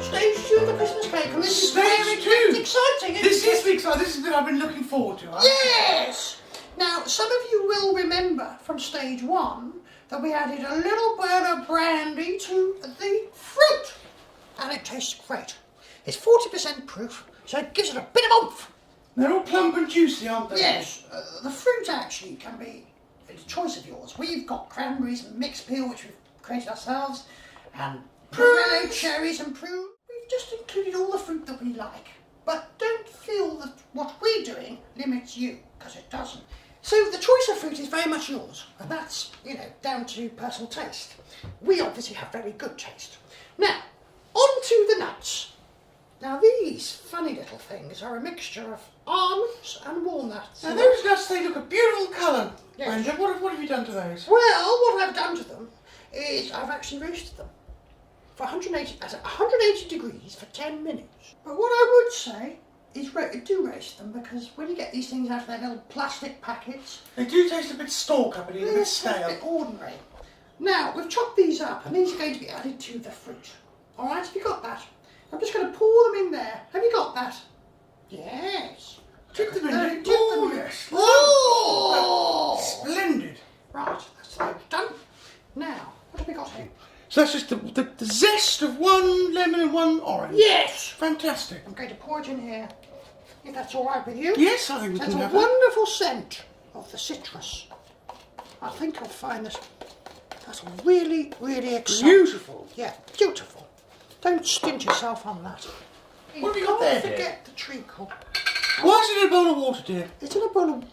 Stage 2 of the Christmas cake, and this is Stage very 2? exciting. This is exciting. This is what I've been looking forward to. Yes! Now, some of you will remember from stage 1 that we added a little bit of brandy to the fruit, and it tastes great. It's 40% proof, so it gives it a bit of oomph. They're all plump and juicy, aren't they? Yes, the fruit actually can be a choice of yours. We've got cranberries and mixed peel, which we've created ourselves, and pomelo, cherries and prunes. We've just included all the fruit that we like. But don't feel that what we're doing limits you, because it doesn't. So the choice of fruit is very much yours, and that's, down to personal taste. We obviously have very good taste. Now, on to the nuts. Now these funny little things are a mixture of almonds and walnuts. Now those nuts, they look a beautiful colour. Yes. Brenda, what have you done to those? Well, what I've done to them is I've actually roasted them for 180 degrees for 10 minutes. But what I would say is do roast them, because when you get these things out of their little plastic packets, They do taste a bit store company, a bit they're a stale. bit ordinary. Now, we've chopped these up, and these are going to be added to the fruit. All right, have you got that? I'm just going to pour them in there. Have you got that? Yes. Dip them in. Dip Oh, them in. yes. Oh! Splendid. Right, that's those done. Now, what have we got here? So that's just the zest of one lemon and one orange. Yes! Fantastic. I'm going to pour it in here, if that's all right with you. Yes, I think we That's can a have that. wonderful scent of the citrus. I think I'll find that that's really, really exciting. Beautiful. Yeah, beautiful. Don't stint yourself on that. What have you got there, Don't dear? forget the treacle. Why is it in a bowl of water, dear? It's in a bowl of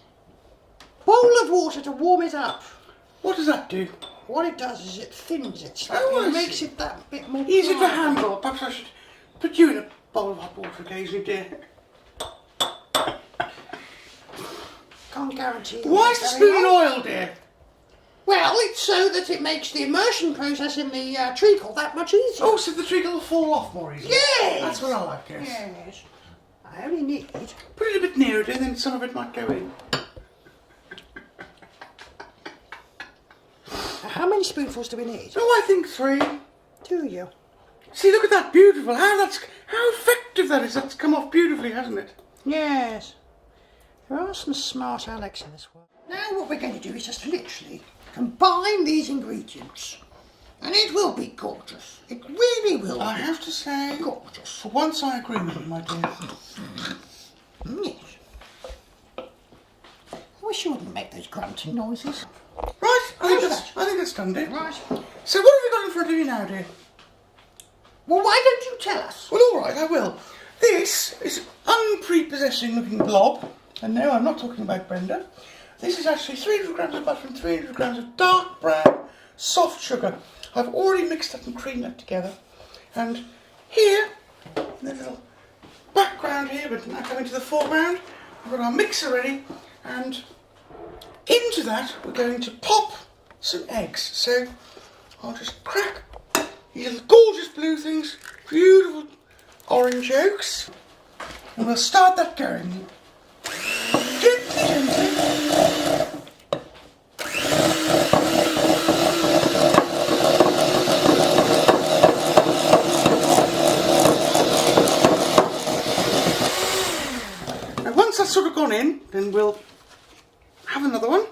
water to warm it up. What does that do? What it does is it thins it slightly. Oh, I It makes see. it that bit more Easy to pliable. handle. Perhaps I should put you in a bowl of hot water occasionally, dear. Can't guarantee you. Why is the spoon in oil, dear? Well, it's so that it makes the immersion process in the treacle that much easier. Oh, so the treacle will fall off more easily. Yes! That's what I like, yes. Yes. I only need Put it a bit nearer, dear, then some of it might go in. How many spoonfuls do we need? Oh, I think 3. Do you? See, look at that, beautiful. How effective that is. That's come off beautifully, hasn't it? Yes. There are some smart Alex in this world. Now what we're going to do is just literally combine these ingredients. And it will be gorgeous. It really will I be have to say, gorgeous. for once I agree with you, my dear. Yes. I wish you wouldn't make those grunting noises. Right, I Look at think that's done, dear. Right. So what have you got in front of you now, dear? Well, why don't you tell us? Well, all right, I will. This is an unprepossessing looking blob. And no, I'm not talking about Brenda. This is actually 300 grams of butter and 300 grams of dark brown soft sugar. I've already mixed up and creamed that together. And here, in the little background here, but now coming to the foreground, we've got our mixer ready. And into that, we're going to pop some eggs. So I'll just crack these little gorgeous blue things, beautiful orange yolks, and we'll start that going. Gently, gently. Now once that's sort of gone in, then we'll have another one.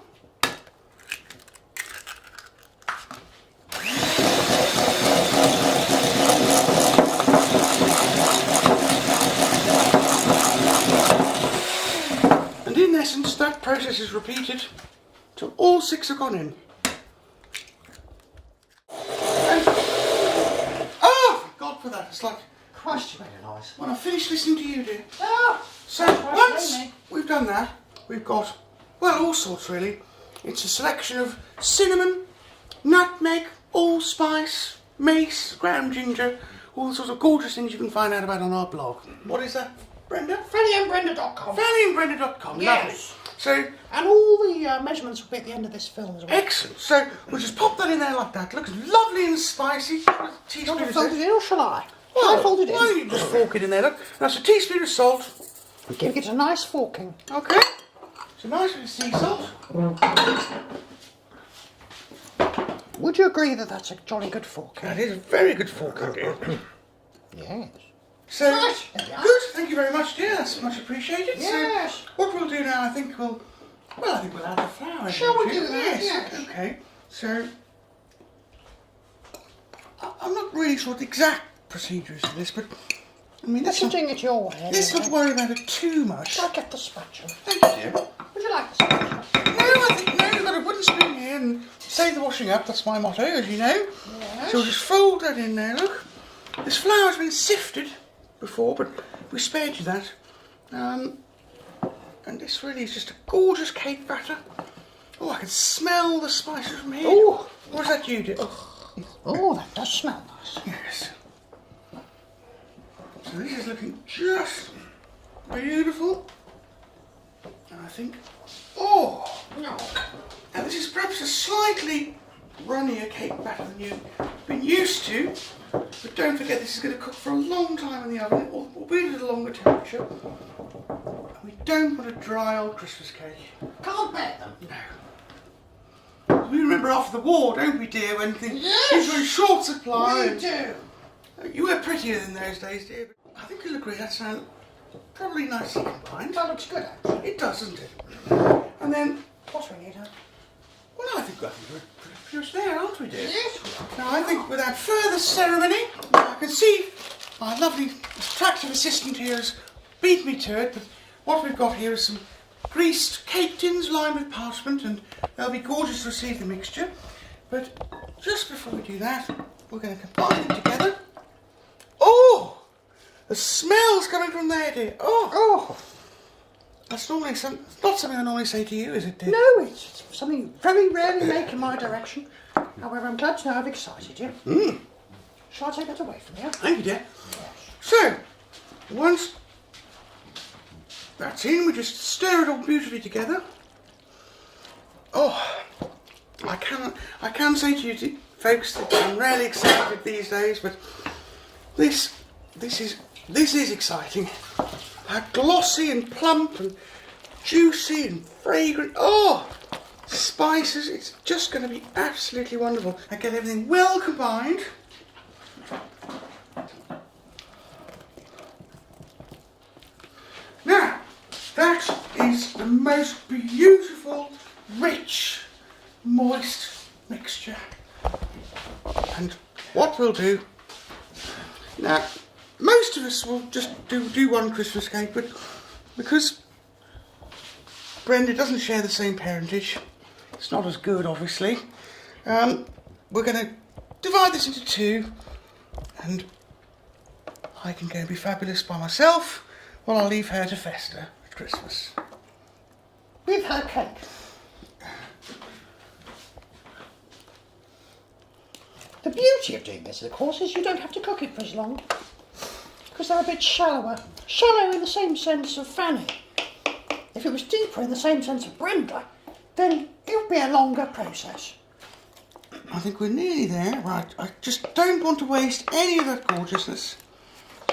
And in essence, that process is repeated till all 6 have gone in. And, oh, thank God for that. It's like Christ, you made a noise. when I finished listening to you, dear. Ah! So That's right, once Amy. we've done that, we've got, well, all sorts really. It's a selection of cinnamon, nutmeg, allspice, mace, ground ginger, all the sorts of gorgeous things you can find out about on our blog. What is that, Brenda? FannyandBrenda.com. FannyandBrenda.com. Yes. Lovely. So, And all the measurements will be at the end of this film as well. excellent. So we'll just pop that in there like that. Looks lovely and spicy. A Do you teaspoon want to of fold salt. it in or shall I? Well, Shall I fold it why don't in? you just fork it in there? Look, that's a teaspoon of salt. Give it a nice forking. Okay. So nice bit of sea salt. Would you agree that that's a jolly good forking? That is a very good forking, dear. Yes. So, Right, there we are. good, thank you very much, dear, that's much appreciated. Yes. So, what we'll do now, I think we'll add the flowers. Shall we don't you? do that? Yes. Okay, so, I'm not really sure what the exact procedure is for this, but, I mean, Let's let's doing it your way. let's not worry about it too much. Shall I get the spatula? Thank you, dear. Would you like the spatula? No, you've got a wooden spoon here and save the washing up, that's my motto, as you know. Yes. So we'll just fold that in there, look. This flour's been sifted before, but we spared you that. And this really is just a gorgeous cake batter. Oh, I can smell the spices from here. Oh. Or is that you, dear? Oh, that does smell nice. Yes. So this is looking just beautiful. And I think, oh, No. now this is perhaps a slightly runnier cake batter than you've been used to, but don't forget this is going to cook for a long time in the oven, or be at a longer temperature. And we don't want a dry old Christmas cake. Can't bear them. No. We remember after the war, don't we, dear, when things were in short supply. We do. You were prettier in those days, dear, but I think you'll agree that's now probably nicely combined. That looks good, actually. It does, doesn't it? And then, What we need, huh? well, I think we're pretty much there, aren't we, dear? Yes, we are. Now, I think without further ceremony, I can see my lovely, attractive assistant here has beat me to it, but what we've got here is some greased cake tins lined with parchment, and they'll be gorgeous to receive the mixture. But just before we do that, we're going to combine them together. Oh! The smell's coming from there, dear. Oh! That's normally not something I normally say to you, is it, dear? No, it's something you very rarely make in my direction. However, I'm glad to know I've excited you. Shall I take that away from you? Thank you, dear. So, once that's in, we just stir it all beautifully together. Oh, I can say to you folks that I'm rarely excited these days, but this is exciting. How glossy and plump and juicy and fragrant. Oh, spices. It's just going to be absolutely wonderful. I get everything well combined. Now, that is the most beautiful, rich, moist mixture. And what we'll do, now, most of us will just do one Christmas cake, but because Brenda doesn't share the same parentage, it's not as good, obviously. We're going to divide this into two, and I can go and be fabulous by myself, while I'll leave her to fester at Christmas. With her cake. The beauty of doing this, of course, is you don't have to cook it for as long. Because they're a bit shallower. Shallow in the same sense of Fanny. If it was deeper in the same sense of Brenda, then it would be a longer process. I think we're nearly there. Right, I just don't want to waste any of that gorgeousness.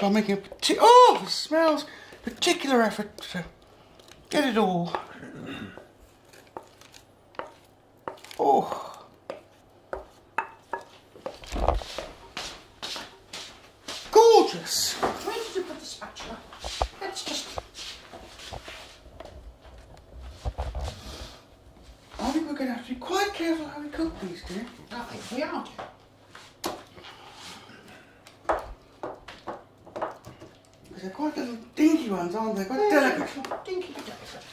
So I'm making the smells, particular effort to get it all. Oh. Gorgeous. Where did you put the spatula? Let's just... I think we're going to have to be quite careful how we cook these, dear. I think we are, dear. Because they're quite little dinky ones, aren't they? Quite delicate. Dinky but delicate.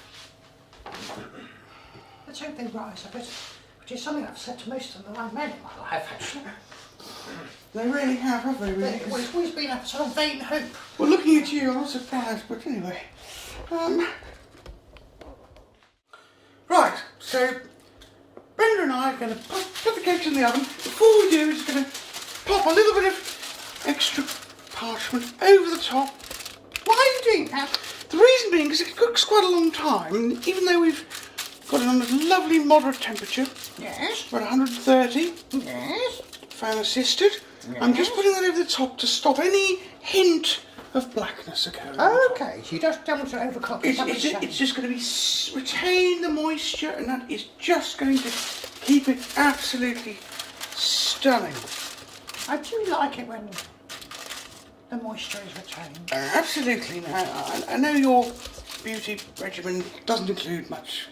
Let's hope they rise a bit. Which is something I've said to most of the young men in my life, actually. They really have they, really? It's always been a sort of vain hope. Well, looking at you, I'm not surprised, but anyway. Right, so Brenda and I are going to put the cakes in the oven. Before we do, we're just going to pop a little bit of extra parchment over the top. Why are you doing that? The reason being is it cooks quite a long time, and even though we've got it on a lovely moderate temperature, Yes. about 130, Yes. fan assisted, I'm just putting that over the top to stop any hint of blackness occurring. Okay, so you just don't want to overcook it. It's just going to retain the moisture, and that is just going to keep it absolutely stunning. I do like it when the moisture is retained. Absolutely. Now, I know your beauty regimen doesn't include much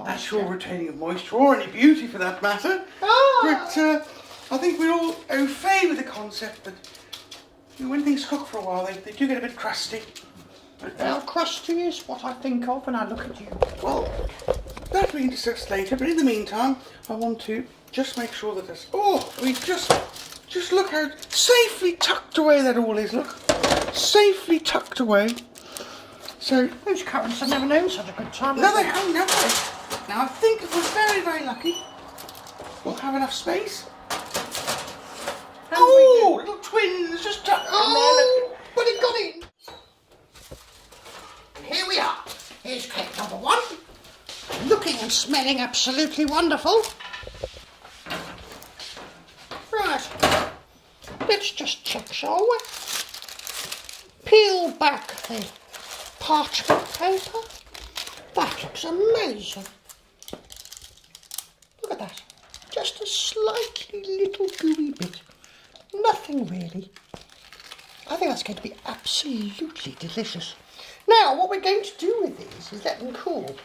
actual retaining of moisture, or any beauty for that matter. Ah. But I think we're all au fait with the concept that when things cook for a while, they do get a bit crusty. Well, crusty is what I think of when I look at you. Well, that we can discuss later, but in the meantime, I want to just make sure that this... Oh, we just look how safely tucked away that all is, look. Safely tucked away. So... Those currants have never known such a good time. No, they haven't, have they? Now, I think if we're very, very lucky, we'll have enough space. Oh, little twins just tucked in there. Oh, but it got in. And here we are. Here's cake number 1. Looking and smelling absolutely wonderful. Right. Let's just check, shall we? Peel back the parchment paper. That looks amazing. Look at that. Just a slightly little gooey bit. Nothing really. I think that's going to be absolutely delicious. Now, what we're going to do with these is let them cool.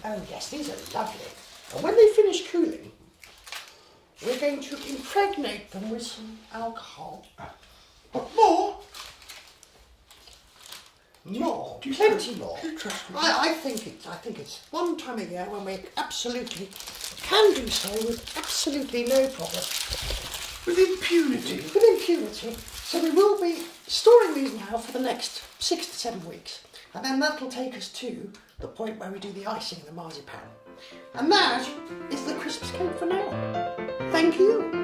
Oh yes, these are lovely. And when they finish cooling, we're going to impregnate them with some alcohol. But more? More, Do you plenty more. do you trust me? I think it's one time a year when we absolutely can do so with absolutely no problem. With impunity. With impunity. So we will be storing these now for the next 6 to 7 weeks. And then that'll take us to the point where we do the icing and the marzipan. And that is the crisps cake for now. Thank you.